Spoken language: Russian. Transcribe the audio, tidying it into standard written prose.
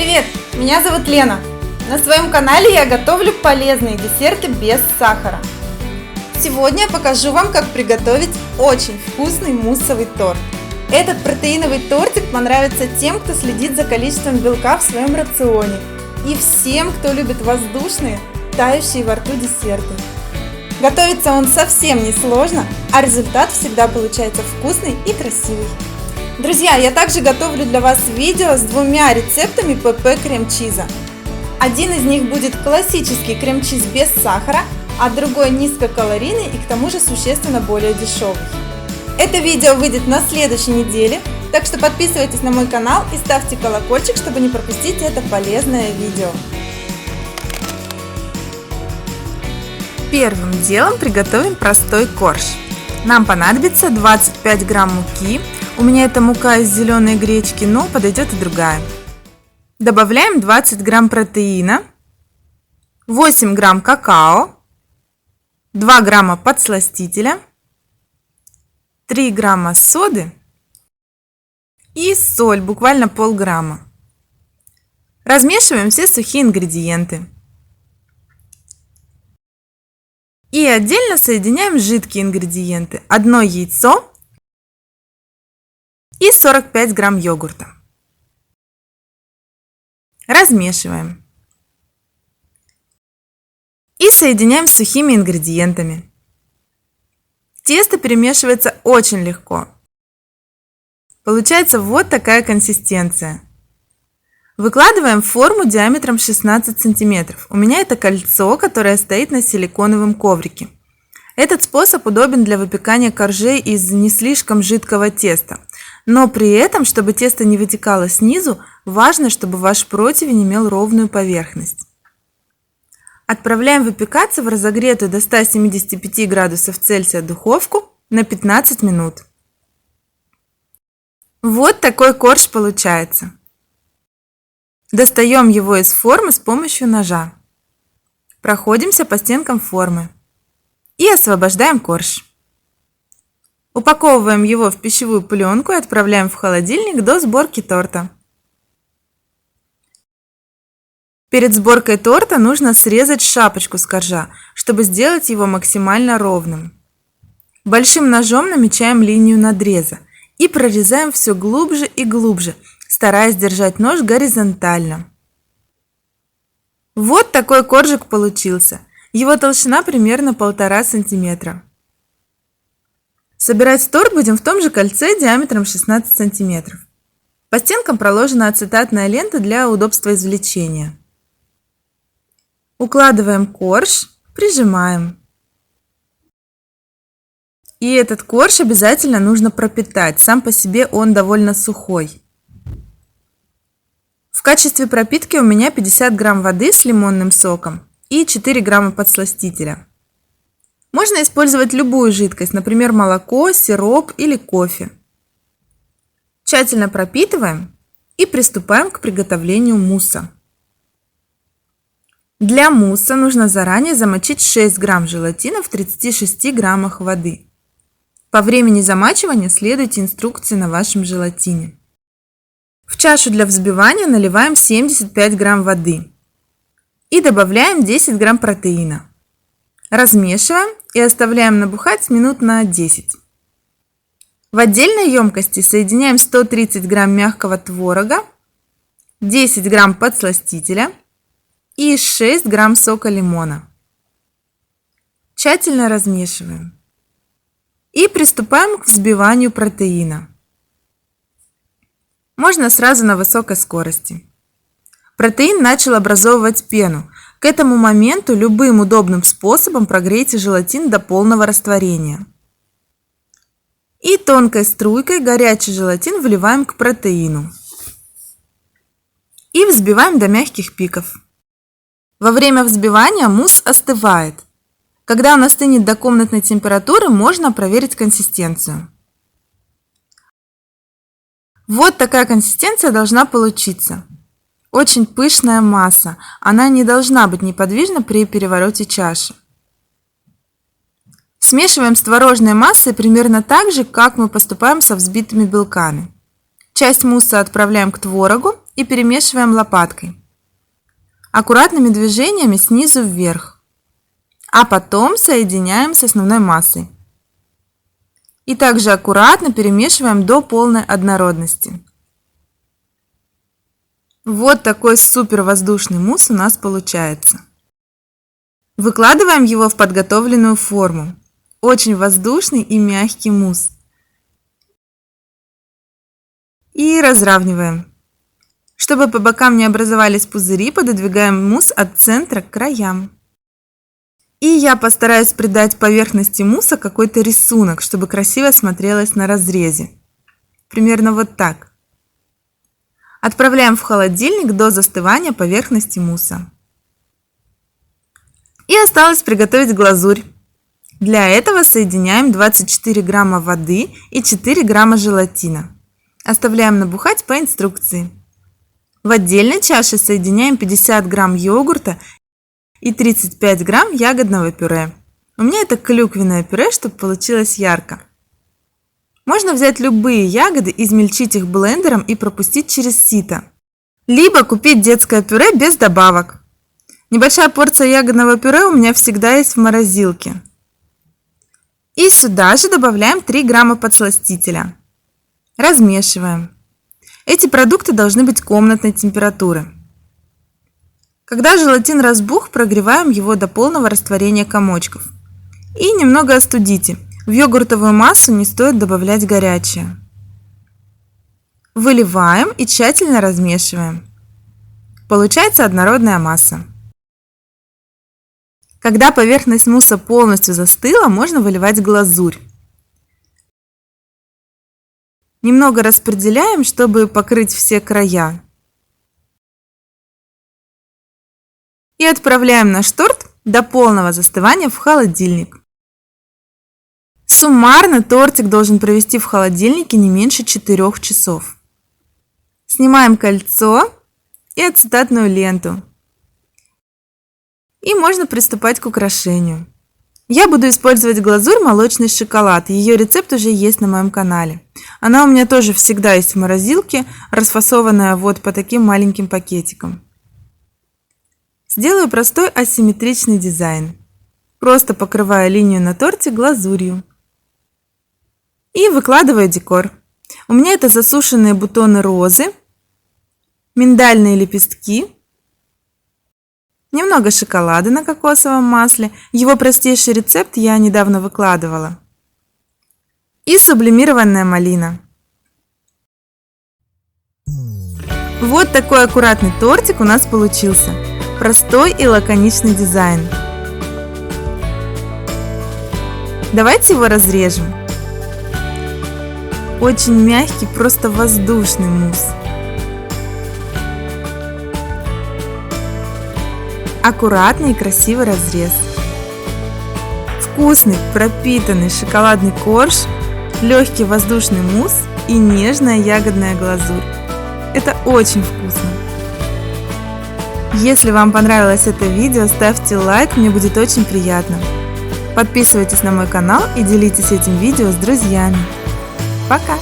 Привет! Меня зовут Лена. На своем канале я готовлю полезные десерты без сахара. Сегодня я покажу вам, как приготовить очень вкусный муссовый торт. Этот протеиновый тортик понравится тем, кто следит за количеством белка в своем рационе, и всем, кто любит воздушные, тающие во рту десерты. Готовится он совсем не сложно, а результат всегда получается вкусный и красивый. Друзья, я также готовлю для вас видео с двумя рецептами ПП крем-чиза. Один из них будет классический крем-чиз без сахара, а другой низкокалорийный и к тому же существенно более дешевый. Это видео выйдет на следующей неделе, так что подписывайтесь на мой канал и ставьте колокольчик, чтобы не пропустить это полезное видео. Первым делом приготовим простой корж. Нам понадобится 25 грамм муки. У меня это мука из зеленой гречки, но подойдет и другая. Добавляем 20 грамм протеина, 8 грамм какао, 2 грамма подсластителя, 3 грамма соды и соль, буквально полграмма. Размешиваем все сухие ингредиенты. И отдельно соединяем жидкие ингредиенты. 1 яйцо и 45 грамм йогурта. Размешиваем. И соединяем с сухими ингредиентами. Тесто перемешивается очень легко. Получается вот такая консистенция. Выкладываем в форму диаметром 16 сантиметров. У меня это кольцо, которое стоит на силиконовом коврике. Этот способ удобен для выпекания коржей из не слишком жидкого теста. Но при этом, чтобы тесто не вытекало снизу, важно, чтобы ваш противень имел ровную поверхность. Отправляем выпекаться в разогретую до 175 градусов Цельсия духовку на 15 минут. Вот такой корж получается. Достаем его из формы с помощью ножа. Проходимся по стенкам формы и освобождаем корж. Упаковываем его в пищевую пленку и отправляем в холодильник до сборки торта. Перед сборкой торта нужно срезать шапочку с коржа, чтобы сделать его максимально ровным. Большим ножом намечаем линию надреза и прорезаем все глубже и глубже, стараясь держать нож горизонтально. Вот такой коржик получился. Его толщина примерно 1,5 сантиметра. Собирать торт будем в том же кольце диаметром 16 сантиметров. По стенкам проложена ацетатная лента для удобства извлечения. Укладываем корж, прижимаем. И этот корж обязательно нужно пропитать. Сам по себе он довольно сухой. В качестве пропитки у меня 50 грамм воды с лимонным соком и 4 грамма подсластителя. Можно использовать любую жидкость, например, молоко, сироп или кофе. Тщательно пропитываем и приступаем к приготовлению мусса. Для мусса нужно заранее замочить 6 грамм желатина в 36 граммах воды. По времени замачивания следуйте инструкции на вашем желатине. В чашу для взбивания наливаем 75 грамм воды и добавляем 10 грамм протеина. Размешиваем и оставляем набухать минут на 10. В отдельной емкости соединяем 130 грамм мягкого творога, 10 грамм подсластителя и 6 грамм сока лимона. Тщательно размешиваем. И приступаем к взбиванию протеина. Можно сразу на высокой скорости. Протеин начал образовывать пену. К этому моменту любым удобным способом прогрейте желатин до полного растворения. И тонкой струйкой горячий желатин вливаем к протеину. И взбиваем до мягких пиков. Во время взбивания мусс остывает. Когда он остынет до комнатной температуры, можно проверить консистенцию. Вот такая консистенция должна получиться. Очень пышная масса, она не должна быть неподвижна при перевороте чаши. Смешиваем с творожной массой примерно так же, как мы поступаем со взбитыми белками. Часть мусса отправляем к творогу, и перемешиваем лопаткой. Аккуратными движениями снизу вверх, а потом соединяем с основной массой. И также аккуратно перемешиваем до полной однородности. Вот такой супер воздушный мусс у нас получается. Выкладываем его в подготовленную форму. Очень воздушный и мягкий мусс. И разравниваем. Чтобы по бокам не образовались пузыри, пододвигаем мусс от центра к краям. И я постараюсь придать поверхности мусса какой-то рисунок, чтобы красиво смотрелось на разрезе. Примерно вот так. Отправляем в холодильник до застывания поверхности мусса. И осталось приготовить глазурь. Для этого соединяем 24 грамма воды и 4 грамма желатина. Оставляем набухать по инструкции. В отдельной чаше соединяем 50 грамм йогурта и 35 грамм ягодного пюре. У меня это клюквенное пюре, чтобы получилось ярко. Можно взять любые ягоды, измельчить их блендером и пропустить через сито. Либо купить детское пюре без добавок. Небольшая порция ягодного пюре у меня всегда есть в морозилке. И сюда же добавляем 3 грамма подсластителя. Размешиваем. Эти продукты должны быть комнатной температуры. Когда желатин разбух, прогреваем его до полного растворения комочков. И немного остудите. В йогуртовую массу не стоит добавлять горячее. Выливаем и тщательно размешиваем. Получается однородная масса. Когда поверхность мусса полностью застыла, можно выливать глазурь. Немного распределяем, чтобы покрыть все края. И отправляем наш торт до полного застывания в холодильник. Суммарно тортик должен провести в холодильнике не меньше 4 часов. Снимаем кольцо и ацетатную ленту. И можно приступать к украшению. Я буду использовать глазурь молочный шоколад. Ее рецепт уже есть на моем канале. Она у меня тоже всегда есть в морозилке, расфасованная вот по таким маленьким пакетикам. Сделаю простой асимметричный дизайн. Просто покрываю линию на торте глазурью. И выкладываю декор. У меня это засушенные бутоны розы, миндальные лепестки, немного шоколада на кокосовом масле. Его простейший рецепт я недавно выкладывала. И сублимированная малина. Вот такой аккуратный тортик у нас получился. Простой и лаконичный дизайн. Давайте его разрежем. Очень мягкий, просто воздушный мусс. Аккуратный и красивый разрез. Вкусный, пропитанный шоколадный корж, легкий воздушный мусс и нежная ягодная глазурь. Это очень вкусно. Если вам понравилось это видео, ставьте лайк, мне будет очень приятно. Подписывайтесь на мой канал и делитесь этим видео с друзьями. Пока!